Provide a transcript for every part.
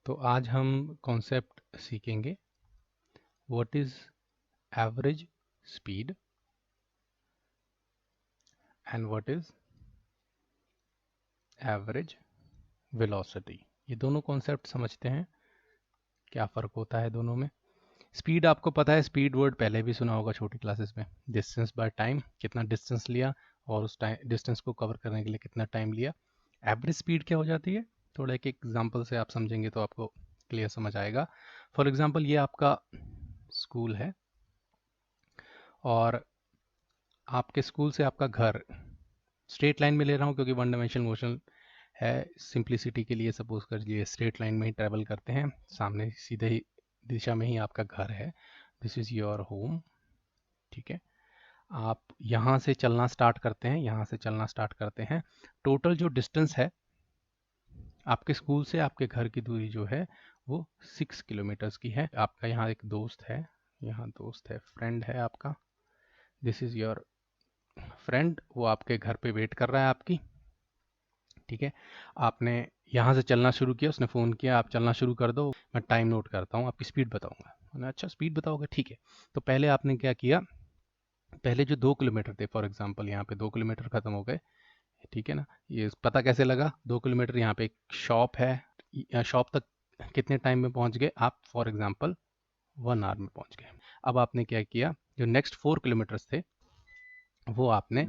तो आज हम कॉन्सेप्ट सीखेंगे what is average speed and what is average velocity. ये दोनों कॉन्सेप्ट समझते हैं, क्या फ़र्क होता है दोनों में। स्पीड आपको पता है, स्पीड वर्ड पहले भी सुना होगा छोटी क्लासेस में। डिस्टेंस बाय टाइम, कितना डिस्टेंस लिया और उस टाइम डिस्टेंस को कवर करने के लिए कितना टाइम लिया। एवरेज स्पीड क्या हो जाती है, थोड़ा एक एग्जांपल से आप समझेंगे तो आपको क्लियर समझ आएगा। फॉर एग्जांपल ये आपका स्कूल है और आपके स्कूल से आपका घर, स्ट्रेट लाइन में ले रहा हूँ क्योंकि वन डायमेंशनल मोशन है। सिंप्लिसिटी के लिए सपोज कर लीजिए स्ट्रेट लाइन में ही ट्रेवल करते हैं, सामने सीधे ही दिशा में ही आपका घर है। दिस इज़ योर होम, ठीक है। आप यहाँ से चलना स्टार्ट करते हैं, यहाँ से चलना स्टार्ट करते हैं। टोटल जो डिस्टेंस है आपके स्कूल से आपके घर की दूरी जो है वो 6 किलोमीटर्स की है। आपका यहाँ एक दोस्त है, यहाँ दोस्त है, फ्रेंड है आपका। दिस इज़ योर फ्रेंड, वो आपके घर पे वेट कर रहा है आपकी, ठीक है। आपने यहाँ से चलना शुरू किया, उसने फ़ोन किया, आप चलना शुरू कर दो, मैं टाइम नोट करता हूँ, आपकी स्पीड बताऊँगा। मैंने अच्छा स्पीड बताओगे, ठीक है। तो पहले आपने क्या किया, पहले जो 2 किलोमीटर थे, फॉर एग्जांपल यहाँ पे 2 किलोमीटर ख़त्म हो गए, ठीक है ना। ये पता कैसे लगा, 2 किलोमीटर यहाँ पे एक शॉप है, शॉप तक कितने टाइम में पहुँच गए आप, फॉर एग्जाम्पल 1 आवर में पहुँच गए। अब आपने क्या किया, जो नेक्स्ट 4 किलोमीटर्स थे वो आपने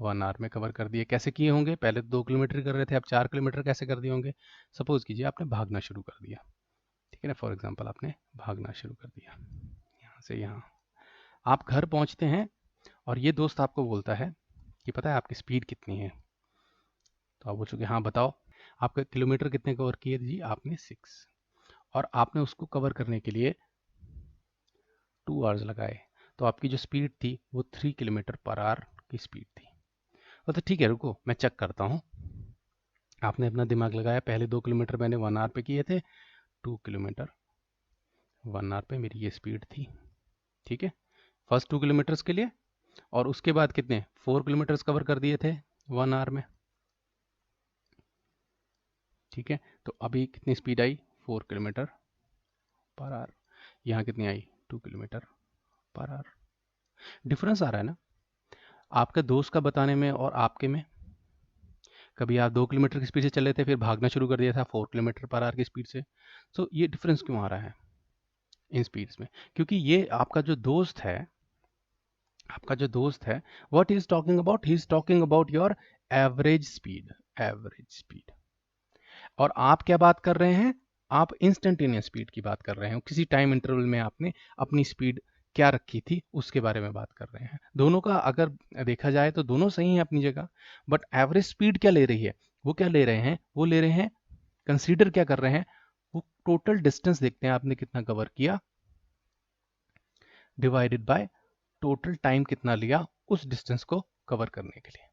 1 आवर में कवर कर दिए। कैसे किए होंगे, पहले तो 2 किलोमीटर कर रहे थे, अब 4 किलोमीटर कैसे कर दिए होंगे। सपोज कीजिए आपने भागना शुरू कर दिया, ठीक है ना। फॉर एग्जांपल आपने भागना शुरू कर दिया, यहाँ से यहाँ आप घर पहुँचते हैं और ये दोस्त आपको बोलता है कि पता है आपकी स्पीड कितनी है। तो आप बोल चुके हाँ बताओ, आपके किलोमीटर कितने कवर किए जी, आपने 6, और आपने उसको कवर करने के लिए 2 आवर्स लगाए। तो आपकी जो स्पीड थी वो 3 किलोमीटर पर आवर की स्पीड थी। तो ठीक है, रुको मैं चेक करता हूँ। आपने अपना दिमाग लगाया, पहले 2 किलोमीटर मैंने 1 आवर पे किए थे, 2 किलोमीटर 1 आवर पे मेरी ये स्पीड थी, ठीक है, फर्स्ट 2 किलोमीटर्स के लिए। और उसके बाद कितने 4 किलोमीटर्स कवर कर दिए थे 1 आवर में, ठीक है। तो अभी कितनी स्पीड आई, 4 किलोमीटर पर आवर। यहाँ कितनी आई, 2 किलोमीटर पर आवर। डिफरेंस आ रहा है ना आपके दोस्त का बताने में और आपके में। कभी आप 2 किलोमीटर की स्पीड से चल रहे थे, फिर भागना शुरू कर दिया था 4 किलोमीटर पर आवर की स्पीड से। तो ये डिफरेंस क्यों आ रहा है इन स्पीड्स में, क्योंकि ये आपका जो दोस्त है, आपका जो दोस्त है, what he is talking about, he is talking about your average speed, average speed. और आप क्या बात कर रहे हैं, आप इंस्टेंटेनियस स्पीड की बात कर रहे हैं। किसी टाइम इंटरवल में आपने अपनी स्पीड क्या रखी थी उसके बारे में बात कर रहे हैं। दोनों का अगर देखा जाए तो दोनों सही हैं अपनी जगह, बट एवरेज स्पीड क्या ले रही है, वो क्या ले रहे हैं, वो ले रहे हैं, कंसीडर क्या कर रहे हैं, वो टोटल डिस्टेंस देखते हैं आपने कितना कवर किया, डिवाइडेड बाय टोटल टाइम कितना लिया उस डिस्टेंस को कवर करने के लिए।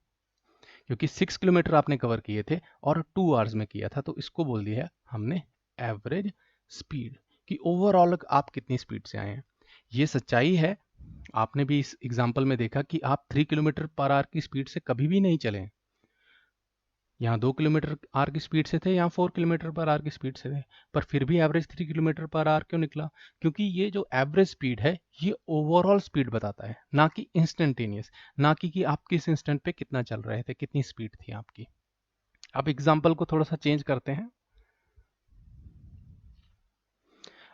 क्योंकि 6 किलोमीटर आपने कवर किए थे और 2 आवर्स में किया था, तो इसको बोल दिया है हमने एवरेज स्पीड, कि ओवरऑल आप कितनी स्पीड से आए हैं। ये सच्चाई है, आपने भी इस एग्जाम्पल में देखा कि आप 3 किलोमीटर पर आवर की स्पीड से कभी भी नहीं चले। यहाँ 2 किलोमीटर आवर की स्पीड से थे, यहाँ 4 किलोमीटर पर आवर की स्पीड से थे, पर फिर भी एवरेज 3 किलोमीटर पर आवर क्यों निकला, क्योंकि ये जो एवरेज स्पीड है ये ओवरऑल स्पीड बताता है, ना कि इंस्टेंटेनियस, ना कि आप किस इंस्टेंट पे कितना चल रहे थे, कितनी स्पीड थी आपकी। अब एग्जाम्पल को थोड़ा सा चेंज करते हैं।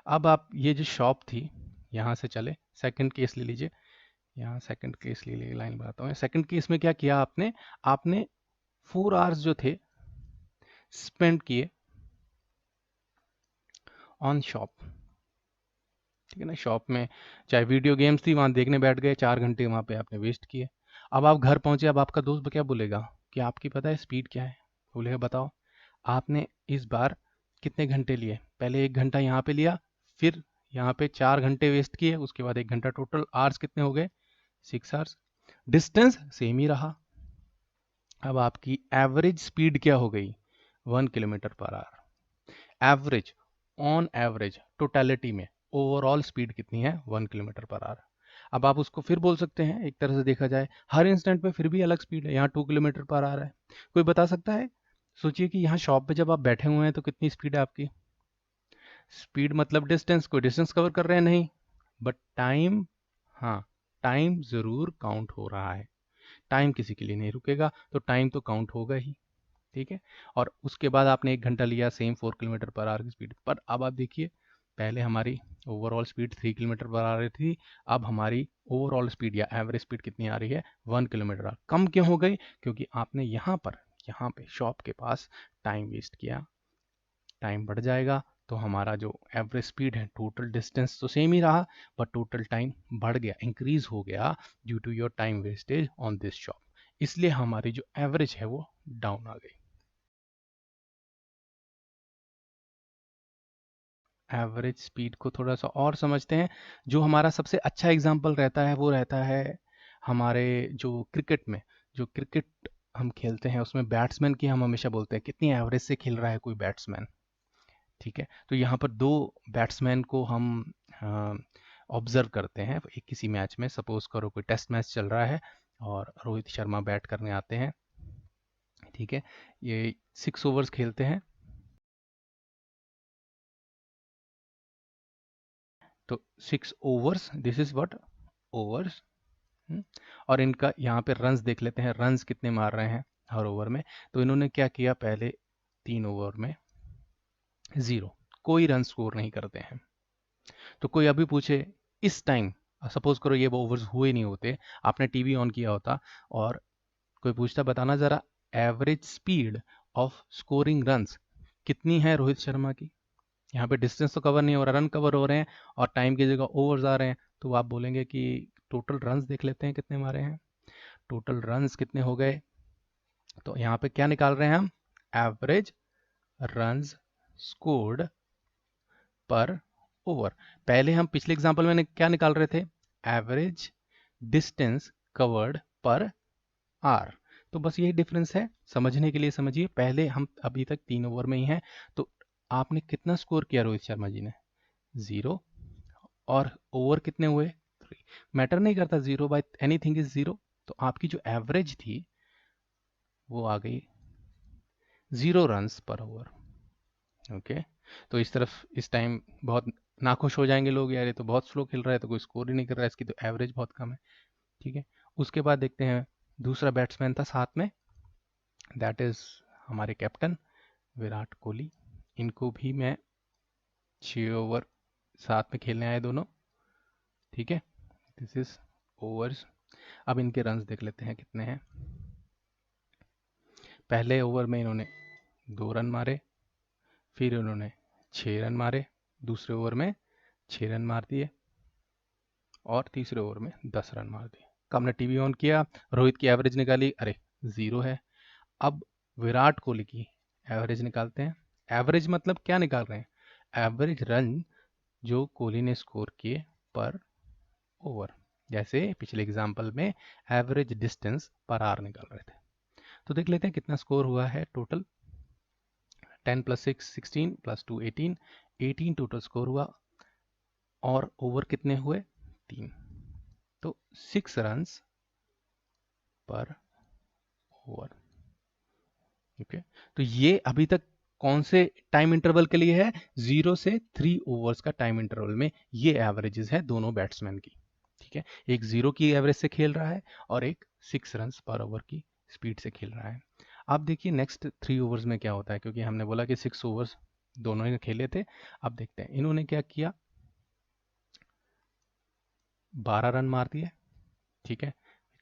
अब आप ये जो शॉप थी, यहाँ से चले, सेकंड केस ले लीजिए, यहाँ सेकंड केस ले लीजिए, लाइन बताता हूँ। सेकंड केस में क्या किया आपने, आपने 4 आवर्स जो थे स्पेंड किए ऑन शॉप, ठीक है ना। शॉप में चाहे वीडियो गेम्स थी, वहाँ देखने बैठ गए, 4 घंटे वहाँ पे आपने वेस्ट किए। अब आप घर पहुँचे, अब आपका दोस्त क्या बोलेगा कि आपकी पता है स्पीड क्या है, बोलेगा बताओ आपने इस बार कितने घंटे लिए। पहले 1 घंटा यहाँ पे लिया, फिर यहाँ पे 4 घंटे वेस्ट किए, उसके बाद 1 घंटा, टोटल आवर्स कितने हो गए, 6 आवर्स। डिस्टेंस सेम ही रहा। अब आपकी एवरेज स्पीड क्या हो गई, 1 kilometre per hour. Average, on average, totality में ओवरऑल स्पीड कितनी है, 1 किलोमीटर पर आवर। अब आप उसको फिर बोल सकते हैं, एक तरह से देखा जाए हर इंस्टेंट पे फिर भी अलग स्पीड है। यहाँ 2 किलोमीटर पर आवर है, कोई बता सकता है, सोचिए कि यहाँ शॉप पे जब आप बैठे हुए हैं तो कितनी स्पीड है आपकी, स्पीड मतलब डिस्टेंस, कोई डिस्टेंस कवर कर रहे हैं नहीं, बट टाइम, हाँ, टाइम ज़रूर काउंट हो रहा है। टाइम किसी के लिए नहीं रुकेगा, तो टाइम तो काउंट होगा ही। ठीक है। और उसके बाद आपने 1 घंटा लिया सेम 4 किलोमीटर पर आवर की स्पीड पर। अब आप देखिए, पहले हमारी overall speed 3 kilometre per hour थी, अब हमारी ओवरऑल स्पीड या एवरेज स्पीड कितनी आ रही है, 1 किलोमीटर। कम क्यों हो गई? क्योंकि आपने यहाँ पे शॉप के पास टाइम वेस्ट किया। टाइम बढ़ जाएगा तो हमारा जो एवरेज स्पीड है, टोटल डिस्टेंस तो सेम ही रहा, बट टोटल टाइम बढ़ गया, इंक्रीज हो गया due to your time wastage on this shop. इसलिए हमारी जो एवरेज है वो डाउन आ गई। एवरेज स्पीड को थोड़ा सा और समझते हैं। जो हमारा सबसे अच्छा एग्जाम्पल रहता है वो रहता है हमारे जो क्रिकेट में, जो क्रिकेट हम खेलते हैं उसमें बैट्समैन की हम हमेशा बोलते हैं कितनी एवरेज से खेल रहा है कोई बैट्समैन। ठीक है। तो यहाँ पर दो बैट्समैन को हम ऑब्जर्व करते हैं एक किसी मैच में। सपोज करो कोई टेस्ट मैच चल रहा है और रोहित शर्मा बैट करने आते हैं। ठीक है। ये 6 ओवर्स खेलते हैं। तो 6 overs, this is what, overs. और इनका यहाँ पे रन्स देख लेते हैं, रन्स कितने मार रहे हैं हर ओवर में। तो इन्होंने क्या किया, पहले 3 ओवर में 0, कोई रन स्कोर नहीं करते हैं। तो कोई अभी पूछे इस टाइम, सपोज करो ये ओवर्स हुए नहीं होते, आपने टीवी ऑन किया होता और कोई पूछता बताना जरा average speed of scoring runs कितनी है रोहित शर्मा की। यहाँ पे डिस्टेंस तो कवर नहीं हो रहा, रन कवर हो रहे हैं और टाइम की जगह ओवर्स आ रहे हैं। तो आप बोलेंगे कि टोटल रन्स देख लेते हैं कितने मारे हैं। टोटल रन्स कितने हो गए, तो यहाँ पे क्या निकाल रहे हैं हम, एवरेज रन्स स्कोर्ड पर ओवर। पहले हम पिछले एग्जांपल में क्या निकाल रहे थे, एवरेज डिस्टेंस कवर्ड पर आर। तो बस यही डिफरेंस है, समझने के लिए समझिए। पहले हम अभी तक 3 ओवर में ही हैं, तो आपने कितना स्कोर किया रोहित शर्मा जी ने, 0। और ओवर कितने हुए, 3। मैटर नहीं करता, 0/एनीथिंग इज 0। तो आपकी जो एवरेज थी वो आ गई 0 रन्स पर ओवर। ओके। तो इस तरफ इस टाइम बहुत नाखुश हो जाएंगे लोग, यार ये तो बहुत स्लो खेल रहा है, तो कोई स्कोर ही नहीं कर रहा है, इसकी तो एवरेज बहुत कम है। ठीक है। उसके बाद देखते हैं दूसरा बैट्समैन था साथ में, दैट इज हमारे कैप्टन विराट कोहली। इनको भी मैं 6 ओवर साथ में खेलने आए दोनों। ठीक है। This is overs. अब इनके रन्स देख लेते हैं कितने हैं। पहले ओवर में इन्होंने 2 रन मारे, फिर इन्होंने 6 रन मारे, दूसरे ओवर में 6 रन मार दिए और तीसरे ओवर में 10 रन मार दिए। हमने टीवी ऑन किया, रोहित की एवरेज निकाली, अरे 0 है। अब विराट कोहली की एवरेज निकालते हैं। एवरेज मतलब क्या निकाल रहे हैं, एवरेज रन जो कोहली ने स्कोर किए पर ओवर। जैसे पिछले एग्जाम्पल में एवरेज डिस्टेंस पर आर निकाल रहे थे। तो देख लेते हैं कितना स्कोर हुआ है टोटल। 10 + 6 16 + 2 18, 18 टोटल स्कोर हुआ। और ओवर कितने हुए, 3। तो 6 रन्स पर ओवर। ओके। तो ये अभी तक कौन से टाइम इंटरवल के लिए है, 0 से 3 ओवर्स का टाइम इंटरवल में ये एवरेजेस है दोनों बैट्समैन की। ठीक है। एक 0 की एवरेज से खेल रहा है और एक 6 रन्स पर ओवर की स्पीड से खेल रहा है। अब देखिए नेक्स्ट 3 ओवर्स में क्या होता है, क्योंकि हमने बोला कि 6 ओवर्स दोनों ने खेले थे। अब देखते हैं इन्होंने क्या किया, 12 रन मार दिए। ठीक है।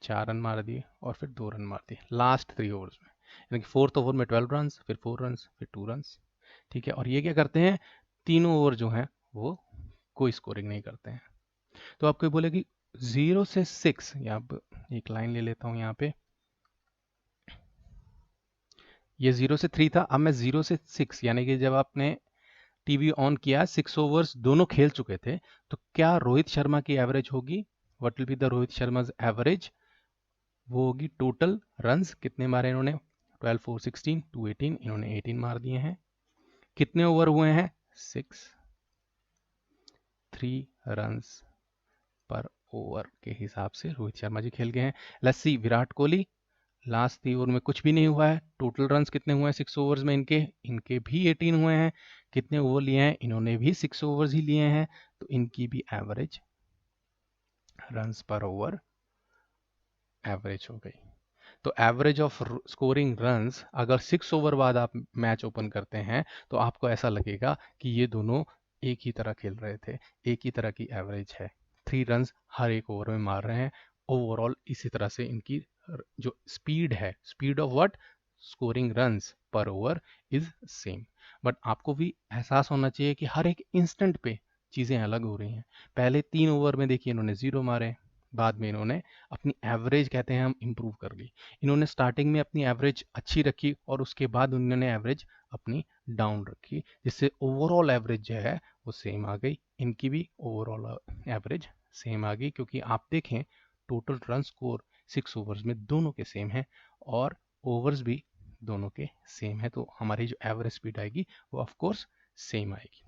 4 रन मार दिए और फिर 2 रन मार दिए लास्ट 3 ओवर्स में, यानी कि फोर्थ ओवर में 12 रन, फिर 4 रन, फिर 2 रन। ठीक है। और ये क्या करते हैं, तीनों ओवर जो हैं वो कोई स्कोरिंग नहीं करते हैं। तो आपको बोले कि 0 से 6, यहाँ पर एक लाइन ले लेता हूँ यहाँ पे, ये 0 से 3 था। अब मैं 0 से 6, यानी कि जब आपने टीवी ऑन किया 6 ओवर्स दोनों खेल चुके थे, तो क्या रोहित शर्मा की एवरेज होगी, what will be the Rohit Sharma average, वो होगी टोटल रन्स कितने मारे इन्होंने, 12 4 16 2 18, इन्होंने 18 मार दिए हैं। कितने ओवर हुए हैं, 6, 3 रन्स पर ओवर के हिसाब से रोहित शर्मा जी खेल गए हैं। Let's see Virat Kohli, last 3 over में कुछ भी नहीं हुआ है। टोटल रन्स कितने हुए हैं 6 ओवर्स में इनके, इनके भी 18 हुए हैं। कितने ओवर लिए हैं, इन्होंने भी 6 ओवर्स ही लिए हैं, तो इनकी भी एवरेज रन्स पर ओवर एवरेज हो गई। तो एवरेज ऑफ स्कोरिंग रन्स, अगर 6 ओवर बाद आप मैच ओपन करते हैं तो आपको ऐसा लगेगा कि ये दोनों एक ही तरह खेल रहे थे, एक ही तरह की एवरेज है, 3 रन्स हर एक ओवर में मार रहे हैं। ओवरऑल इसी तरह से इनकी जो स्पीड है, speed of what, scoring runs पर ओवर इज सेम। बट आपको भी एहसास होना चाहिए कि हर एक इंस्टेंट पे चीज़ें अलग हो रही हैं। पहले 3 ओवर में देखिए इन्होंने 0 मारे, बाद में इन्होंने अपनी एवरेज कहते हैं हम इम्प्रूव कर ली। इन्होंने स्टार्टिंग में अपनी एवरेज अच्छी रखी और उसके बाद उन्होंने एवरेज अपनी डाउन रखी, जिससे ओवरऑल एवरेज जो है वो सेम आ गई। इनकी भी ओवरऑल एवरेज सेम आ गई, क्योंकि आप देखें टोटल रन स्कोर 6 ओवर्स में दोनों के सेम है और ओवर्स भी दोनों के सेम है, तो हमारी जो एवरेज स्पीड आएगी वो ऑफ कोर्स सेम आएगी।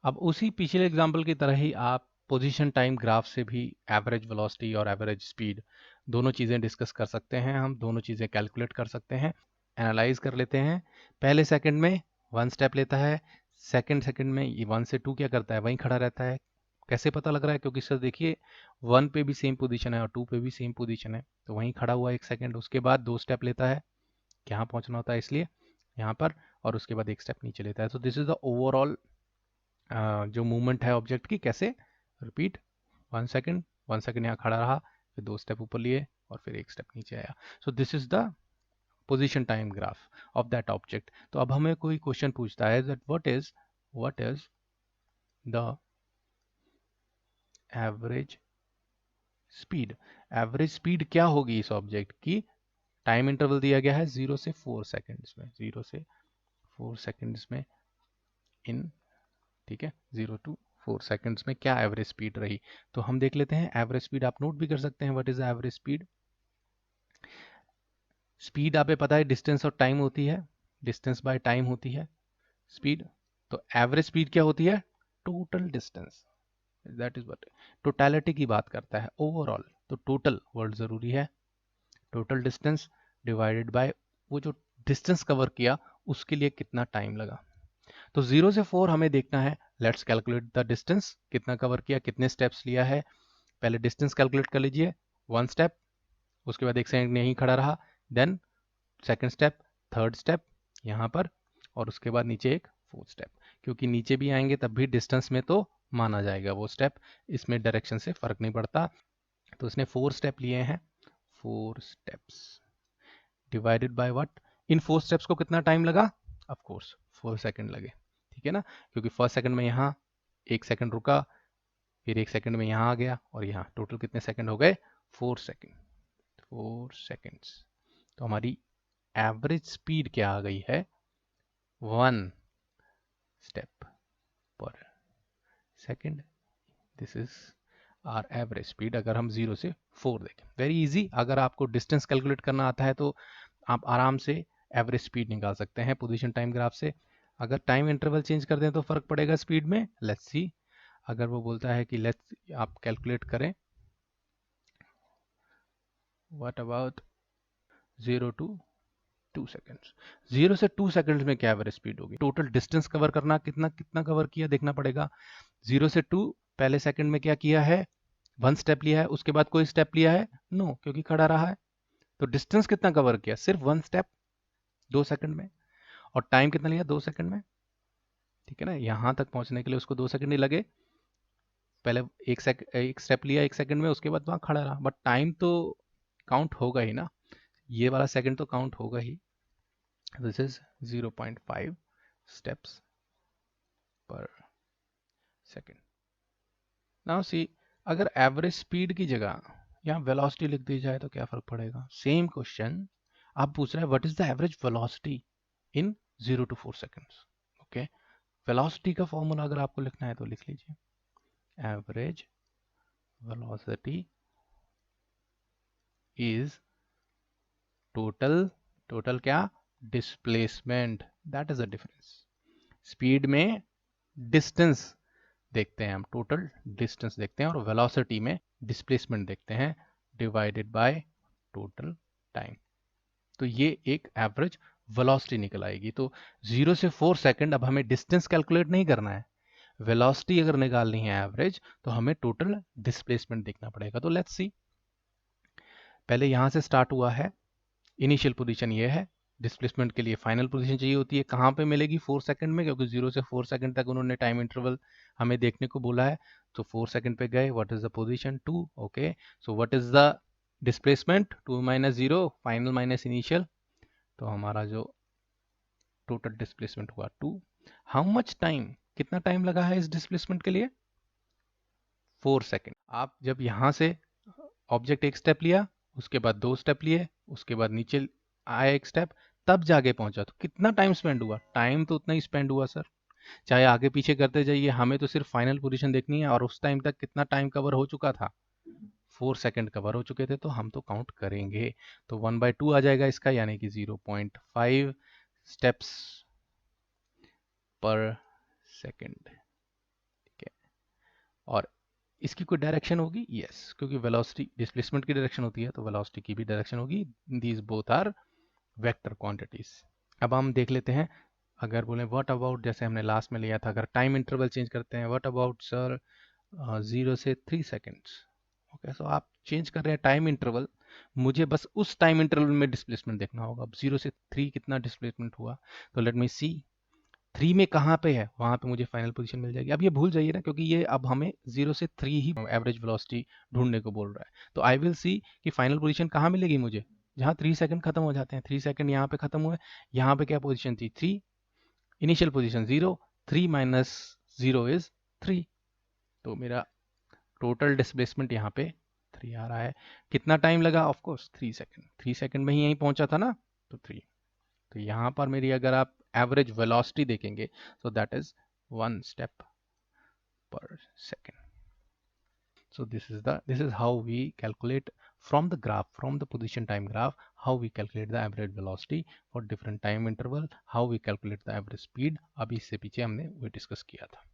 अब उसी पिछले एग्जाम्पल की तरह ही आप पोजीशन टाइम ग्राफ से भी एवरेज वेलोसिटी और एवरेज स्पीड दोनों चीज़ें डिस्कस कर सकते हैं, हम दोनों चीज़ें कैलकुलेट कर सकते हैं। एनालाइज कर लेते हैं। पहले सेकंड में 1 स्टेप लेता है, सेकंड सेकंड में ये 1 से 2 क्या करता है, वहीं खड़ा रहता है। कैसे पता लग रहा है, क्योंकि सर देखिए 1 पे भी सेम पोजीशन है और 2 पे भी सेम पोजीशन है, तो वहीं खड़ा हुआ 1 सेकंड। उसके बाद 2 स्टेप लेता है, यहाँ पहुँचना होता है इसलिए यहाँ पर, और उसके बाद 1 स्टेप नीचे लेता है। तो दिस इज द ओवरऑल जो मूवमेंट है ऑब्जेक्ट की, कैसे रिपीट 1 सेकंड, 1 सेकंड यहाँ खड़ा रहा, फिर 2 स्टेप ऊपर लिए और फिर 1 स्टेप नीचे आया। So this is the position time graph of that object. तो अब हमें कोई क्वेश्चन पूछता है that what is the average speed. Average speed क्या होगी इस ऑब्जेक्ट की। टाइम इंटरवल दिया गया है 0 से 4 सेकंड्स में, 0 से 4 सेकंड्स में इन, ठीक है, 0 टू 4 सेकंड्स में क्या एवरेज स्पीड रही। तो हम देख लेते हैं एवरेज स्पीड, आप नोट भी कर सकते हैं। What is the average speed. Speed आप पता है डिस्टेंस और टाइम होती है, डिस्टेंस बाय टाइम होती है स्पीड। तो एवरेज स्पीड क्या होती है, total distance, that is what, totality की बात करता है, ओवरऑल। तो टोटल वर्ड जरूरी है, टोटल डिस्टेंस डिवाइडेड बाय वो जो डिस्टेंस कवर किया उसके लिए कितना टाइम लगा। तो 0 से 4 हमें देखना है। लेट्स कैलकुलेट द डिस्टेंस, कितना कवर किया, कितने स्टेप्स लिया है। पहले डिस्टेंस कैलकुलेट कर लीजिए, 1 स्टेप, उसके बाद 1 सेकंड यहीं खड़ा रहा, then second step, third step यहाँ पर, और उसके बाद नीचे एक 4th स्टेप। क्योंकि नीचे भी आएंगे तब भी डिस्टेंस में तो माना जाएगा वो स्टेप, इसमें डायरेक्शन से फर्क नहीं पड़ता। तो इसने 4 स्टेप लिए हैं, 4 steps divided by what. In 4 steps को कितना टाइम लगा, ऑफ कोर्स 4 सेकंड लगे, ठीक है ना, क्योंकि फर्स्ट सेकंड में यहाँ 1 सेकंड रुका, फिर 1 सेकंड में यहाँ आ गया, और यहाँ टोटल कितने सेकंड हो गए, 4 सेकंड, 4 सेकंड्स। तो हमारी एवरेज स्पीड क्या आ गई है, 1 स्टेप पर second. This is our average speed, अगर हम 0 से 4 देखें। वेरी इजी, अगर आपको डिस्टेंस कैलकुलेट करना आता है तो आप आराम से एवरेज स्पीड निकाल सकते हैं पोजीशन टाइम ग्राफ से। अगर टाइम इंटरवल चेंज कर दें तो फर्क पड़ेगा स्पीड में, लेट्स सी। अगर वो बोलता है कि लेट्स आप कैलकुलेट करें, व्हाट अबाउट 0 टू 2 सेकंड्स। 0 से 2 सेकंड्स में क्या एवरेज स्पीड होगी, टोटल डिस्टेंस कवर करना, कितना कितना कवर किया देखना पड़ेगा। 0 से 2 पहले सेकंड में क्या किया है, 1 स्टेप लिया है, उसके बाद कोई स्टेप लिया है, नो, क्योंकि खड़ा रहा है। तो डिस्टेंस कितना कवर किया, सिर्फ 1 स्टेप 2 सेकंड में, और टाइम कितना लिया, 2 सेकंड में, ठीक है ना। यहां तक पहुंचने के लिए उसको 2 सेकंड ही लगे। पहले एक स्टेप लिया 1 सेकंड में, उसके बाद वहां खड़ा रहा, बट टाइम तो काउंट होगा ही ना, ये वाला सेकंड तो काउंट होगा ही। दिस इज 0.5 स्टेप्स पर सेकंड। नाउ सी, अगर एवरेज स्पीड की जगह यहाँ वेलोसिटी लिख दी जाए तो क्या फर्क पड़ेगा। सेम क्वेश्चन आप पूछ रहे हैं what is the average velocity in 0 to 4 seconds. Okay, velocity का फॉर्मूला अगर आपको लिखना है तो लिख लीजिए, average velocity is total, total क्या, displacement, that is the difference. Speed में डिस्टेंस देखते हैं, हम टोटल डिस्टेंस देखते हैं और वेलोसिटी में डिस्प्लेसमेंट देखते हैं डिवाइडेड बाय टोटल टाइम। तो ये एक एवरेज वेलोसिटी निकल आएगी। तो 0 से 4 सेकंड, अब हमें डिस्टेंस कैलकुलेट नहीं करना है, वेलोसिटी अगर निकालनी है एवरेज, तो हमें टोटल डिस्प्लेसमेंट देखना पड़ेगा। तो लेट्स सी, पहले यहां से स्टार्ट हुआ है, इनिशियल पोजीशन ये है, डिस्प्लेसमेंट के लिए फाइनल पोजीशन चाहिए होती है, कहाँ पे मिलेगी 4 सेकंड में, क्योंकि 0 से 4 सेकंड तक उन्होंने टाइम इंटरवल हमें देखने को बोला है। तो 4 सेकंड पे गए, what is the position 2, okay, so what is the displacement 2 minus 0, final minus initial, तो हमारा जो टोटल डिस्प्लेसमेंट हुआ 2। हाउ मच टाइम, कितना टाइम लगा है इस डिस्प्लेसमेंट के लिए, 4 सेकंड। आप जब यहाँ से ऑब्जेक्ट एक स्टेप लिया, उसके बाद 2 स्टेप लिए, उसके बाद नीचे आया एक स्टेप, तब जाके पहुंचा, तो कितना टाइम स्पेंड हुआ, टाइम तो उतना ही स्पेंड हुआ सर। चाहे आगे पीछे करते जाइए, हमें तो सिर्फ फाइनल पोजीशन देखनी है, और उस टाइम तक कितना टाइम कवर हो चुका था, 4 सेकंड कवर हो चुके थे, तो हम तो काउंट करेंगे। तो 1/2 आ जाएगा इसका, यानी कि 0.5 स्टेप्स पर सेकंड, ठीक है। और इसकी कोई डायरेक्शन होगी, यस, क्योंकि वेलोसिटी डिस्प्लेसमेंट की डायरेक्शन होती है, तो वेलोसिटी की भी डायरेक्शन होगी। These both are vector quantities. अब हम देख लेते हैं, अगर बोले व्हाट अबाउट, जैसे हमने लास्ट में लिया था, अगर टाइम इंटरवल चेंज करते हैं, व्हाट अबाउट सर 0 से 3 सेकेंड्स, ओके, सो आप चेंज कर रहे हैं टाइम इंटरवल, मुझे बस उस टाइम इंटरवल में डिस्प्लेसमेंट देखना होगा। अब 0 से 3 कितना डिस्प्लेसमेंट हुआ, तो लेट मी सी 3 में कहाँ पे है, वहां पे मुझे फाइनल पोजीशन मिल जाएगी। अब ये भूल जाइए ना, क्योंकि ये अब हमें 0 से 3 ही एवरेज वेलोसिटी ढूंढने को बोल रहा है। तो आई विल सी कि फाइनल पोजीशन कहाँ मिलेगी मुझे, जहाँ 3 सेकंड खत्म हो जाते हैं। 3 सेकंड यहाँ पे खत्म हुए, यहाँ पे क्या पोजीशन थी 3, इनिशियल पोजीशन 0, 3 माइनस 0 इज 3, तो मेरा टोटल डिस्प्लेसमेंट यहाँ पे 3 आ रहा है। कितना टाइम लगा, ऑफ कोर्स 3 सेकंड, 3 सेकंड में ही यहीं पहुंचा था ना, तो 3। तो यहाँ पर मेरी अगर आप एवरेज वेलोसिटी देखेंगे, so that is 1 step per second. So this is how we calculate from the graph, from the position time graph, how we calculate the average velocity for different time interval, how we calculate the average speed. अभी इससे पीछे हमने वो discuss किया था।